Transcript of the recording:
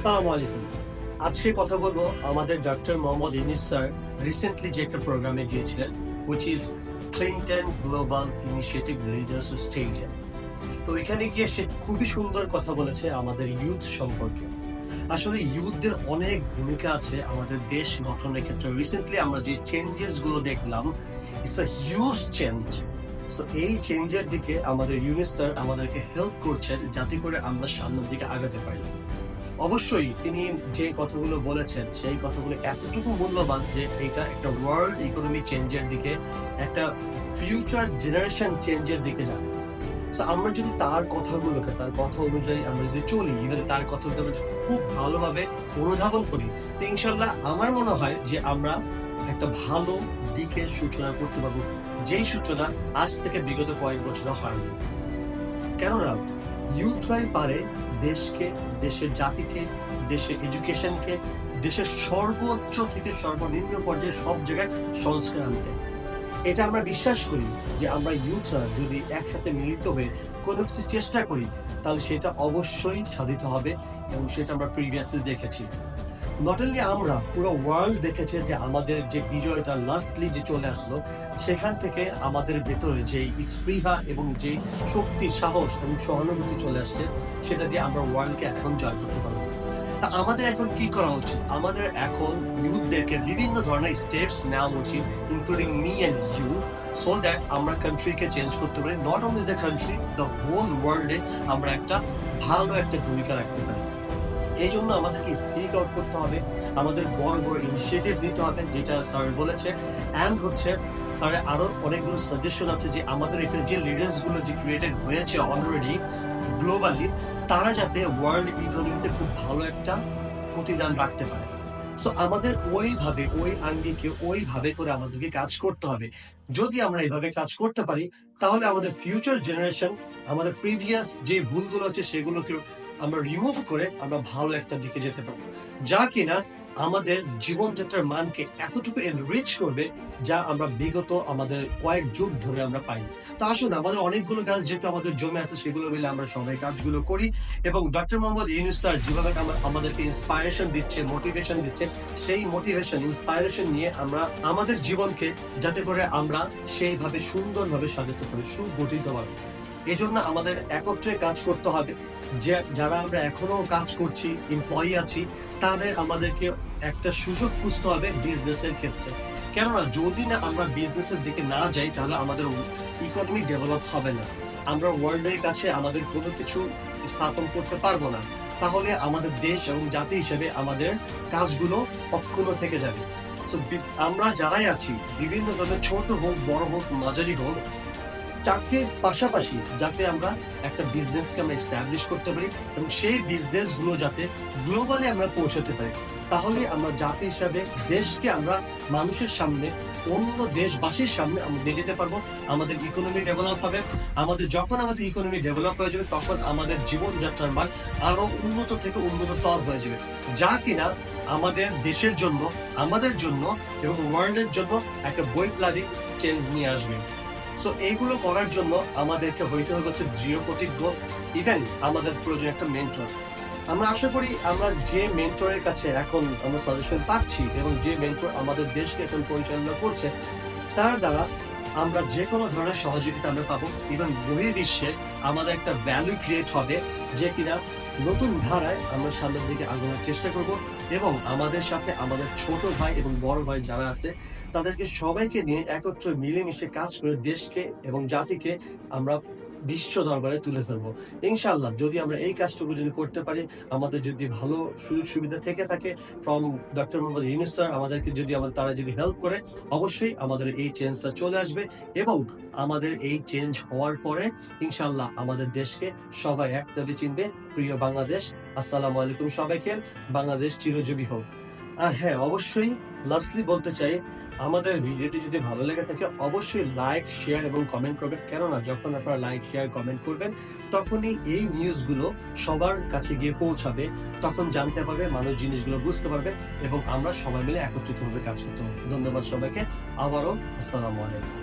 আসসালামু আলাইকুম। আজকে কথা বলবো আমাদের doctor Mohammad Yunus sir recently যে একটা প্রোগ্রামে গিয়েছিলেন, which is Clinton Global Initiative Leaders Stage. তো এখানে গিয়ে সে খুবই সুন্দর কথা বলেছে আমাদের ইউথ সম্পর্কে। আসলে ইউথদের অনেক ভূমিকা আছে আমাদের দেশ গঠনের ক্ষেত্রে। রিসেন্টলি আমরা যে চেঞ্জেস গুলো দেখলাম, it's a huge change. So এই চেঞ্জের দিকে আমাদের ইউনূস স্যার আমাদেরকে হেল্প করছেন যাতে করে আমরা সামনের দিকে আগাতে পারি। অবশ্যই তিনি যে কথাগুলো বলেছেন সেই কথাগুলো এতটুকু মূল্যবান যে এটা একটা ওয়ার্ল্ড ইকোনমি চেঞ্জের দিকে, একটা ফিউচার জেনারেশন চেঞ্জের দিকে যাবে। তো আমরা যদি তার কথাগুলোকে, তার কথা অনুযায়ী আমরা যদি চলি, ইভেন তার কথাগুলো আমরা খুব ভালোভাবে অনুধাবন করি, তো ইনশাল্লাহ আমার মনে হয় যে আমরা একটা ভালো দিকের সূচনা করতে পারবো, যেই সূচনা আজ থেকে বিগত কয়েক বছর হয়নি। কেননা ইউথরাই পারে দেশকে, দেশের জাতিকে, দেশের এডুকেশনকে, দেশের সর্বোচ্চ থেকে সর্বনিম্ন পর্যায়ে সব জায়গায় সংস্কার আনতে। এটা আমরা বিশ্বাস করি যে আমরা ইউথরা যদি একসাথে মিলিত হয়ে কোনো কিছু চেষ্টা করি তাহলে সেটা অবশ্যই সাধিত হবে, এবং সেটা আমরা প্রিভিয়াসলি দেখেছি। নট অনলি আমরা, পুরো ওয়ার্ল্ড দেখেছে যে আমাদের যে বিজয়টা লাস্টলি যে চলে আসলো, সেখান থেকে আমাদের ভেতরে যে স্পৃহা এবং যে শক্তি, সাহস এবং সহানুভূতি চলে আসছে, সেটা দিয়ে আমরা ওয়ার্ল্ডকে এখন জয় করতে পারবো। তা আমাদের এখন কি করা উচিত? আমাদের এখন ইউথদেরকে বিভিন্ন ধরনের স্টেপস নেওয়া উচিত, including me and you, so that আমরা কান্ট্রিকে চেঞ্জ করতে পারি। Not only the country, the whole ওয়ার্ল্ডে আমরা একটা ভালো একটা ভূমিকা রাখতে পারি। এই জন্য আমাদেরকে স্পিক আউট করতে হবে, আমাদের বড় বড় ইনিশিয়েটিভ নিতে হবে, যেটা স্যার বলেছে। অ্যান্ড হচ্ছে স্যারের আরো অনেকগুলো সাজেশন আছে যে আমাদের এখানে যে লিডার্স গুলো যে ক্রিয়েটেড হয়েছে অলরেডি গ্লোবালি, তারা যাতে ওয়ার্ল্ড ইকোনমিতে খুব ভালো একটা প্রতিদান রাখতে পারে। সো আমাদের ওইভাবে, ওই আঙ্গিকে ওইভাবে করে আমাদেরকে কাজ করতে হবে। যদি আমরা এইভাবে কাজ করতে পারি তাহলে আমাদের ফিউচার জেনারেশন, আমাদের প্রিভিয়াস যে ভুলগুলো আছে সেগুলোকে আমরা রিমুভ করে আমরা ভালো একটা দিকে যেতে পারবো, যা কিনা আমাদের জীবনযাত্রার মানকে এতটুকু এনরিচ করবে যা আমরা বিগত আমাদের কয়েক যুগ ধরে আমরা পাইনি। তো আসুন, আমাদের অনেকগুলো কাজ যেহেতু আমাদের জমে আছে, সেগুলো মিলে আমরা সবাই কাজগুলো করি, এবং ডক্টর মোহাম্মদ ইউনূস স্যার যেভাবে আমাদেরকে ইন্সপায়ারেশন দিচ্ছে, মোটিভেশন দিচ্ছে, সেই মোটিভেশন, ইন্সপায়ারেশন নিয়ে আমরা আমাদের জীবনকে যাতে করে আমরা সেইভাবে সুন্দরভাবে সাজাতে পারি, সুগঠিতভাবে। এই জন্য আমাদের একত্রে কাজ করতে হবে। যে যারা আমরা এখনো কাজ করছি, এমপ্লয়ি আছি, তাদের আমাদেরকে একটা সুযোগ খুঁজতে হবে বিজনেসের ক্ষেত্রে। কেননা যদি না আমরা বিজনেসের দিকে না যাই তাহলে আমাদের ইকোনমি ডেভেলপ হবে না। আমরা ওয়ার্ল্ডের কাছে আমাদের কোনো কিছু স্থাপন করতে পারবো না। তাহলে আমাদের দেশ এবং জাতি হিসেবে আমাদের কাজগুলো অক্ষুণ্ণ থেকে যাবে। আমরা যারাই আছি, বিভিন্ন ধরনের ছোট হোক, বড় হোক, মাঝারি হোক, চাকরির পাশাপাশি যাতে আমরা একটা বিজনেসকে আমরা এস্টাবলিশ করতে পারি এবং সেই বিজনেস গুলো যাতে গ্লোবালি আমরা পৌঁছাতে পারি, তাহলে আমরা জাতি হিসাবে দেশকে আমরা মানুষের সামনে, অন্য দেশবাসীর সামনে আমরা নিয়ে যেতে পারবো। আমাদের ইকোনমি ডেভেলপ হবে। যখন আমাদের ইকোনমি ডেভেলপ হয়ে যাবে, তখন আমাদের জীবনযাত্রার মান আরো উন্নত থেকে উন্নততর হয়ে যাবে, যা কিনা আমাদের দেশের জন্য, আমাদের জন্য এবং ওয়ার্ল্ডের জন্য একটা বৈপ্লবিক চেঞ্জ নিয়ে আসবে। সো এইগুলো করার জন্য আমাদেরকে হইতে হচ্ছে দৃঢ় প্রতিজ্ঞ। ইভেন আমাদের প্রয়োজন একটা মেন্টর। আমরা আশা করি আমরা যে মেন্টরের কাছে এখন আমরা সাজেশন পাচ্ছি এবং যে মেন্টর আমাদের দেশকে এখন পরিচালনা করছে, তার দ্বারা আমরা যে কোনো ধরনের সহযোগিতা আমরা পাবো। ইভেন বহির্বিশ্বে আমাদের একটা ভ্যালু ক্রিয়েট হবে, যে কিনা নতুন ধারায় আমরা সামনের দিকে আগানোর চেষ্টা করব, এবং আমাদের সাথে আমাদের ছোট ভাই এবং বড় ভাই যারা আছে তাদেরকে সবাইকে নিয়ে একত্রে মিলেমিশে কাজ করে দেশকে এবং জাতিকে আমরা বিশ্ব দরবারে তুলে ধরবো। ইনশাআল্লাহ যদি আমরা এই কাজটুকু যদি করতে পারি, আমাদের যদি ভালো সুযোগ সুবিধা থেকে থাকে from doctor Mohammad Yunus sir, আমাদেরকে যদি তারা যদি হেল্প করে, অবশ্যই আমাদের এই চেঞ্জটা চলে আসবে, এবং আমাদের এই চেঞ্জ হওয়ার পরে ইনশাআল্লাহ আমাদের দেশকে সবাই একভাবে চিনবে। প্রিয় বাংলাদেশ, আসসালামু আলাইকুম সবাইকে। বাংলাদেশ চিরজীবী হোক। আর হ্যাঁ, অবশ্যই লাস্টলি বলতে চাই, আমাদের ভিডিওটি যদি ভালো লেগে থাকে অবশ্যই লাইক, শেয়ার এবং কমেন্ট করবেন। কেননা যখন আপনারা লাইক, শেয়ার, কমেন্ট করবেন, তখনই এই নিউজগুলো সবার কাছে গিয়ে পৌঁছাবে, তখন জানতে পারবে মানুষ, জিনিসগুলো বুঝতে পারবে, এবং আমরা সবাই মিলে একত্রিতভাবে কাজ করতে পারবো। ধন্যবাদ সবাইকে। আবারও আসসালামু আলাইকুম।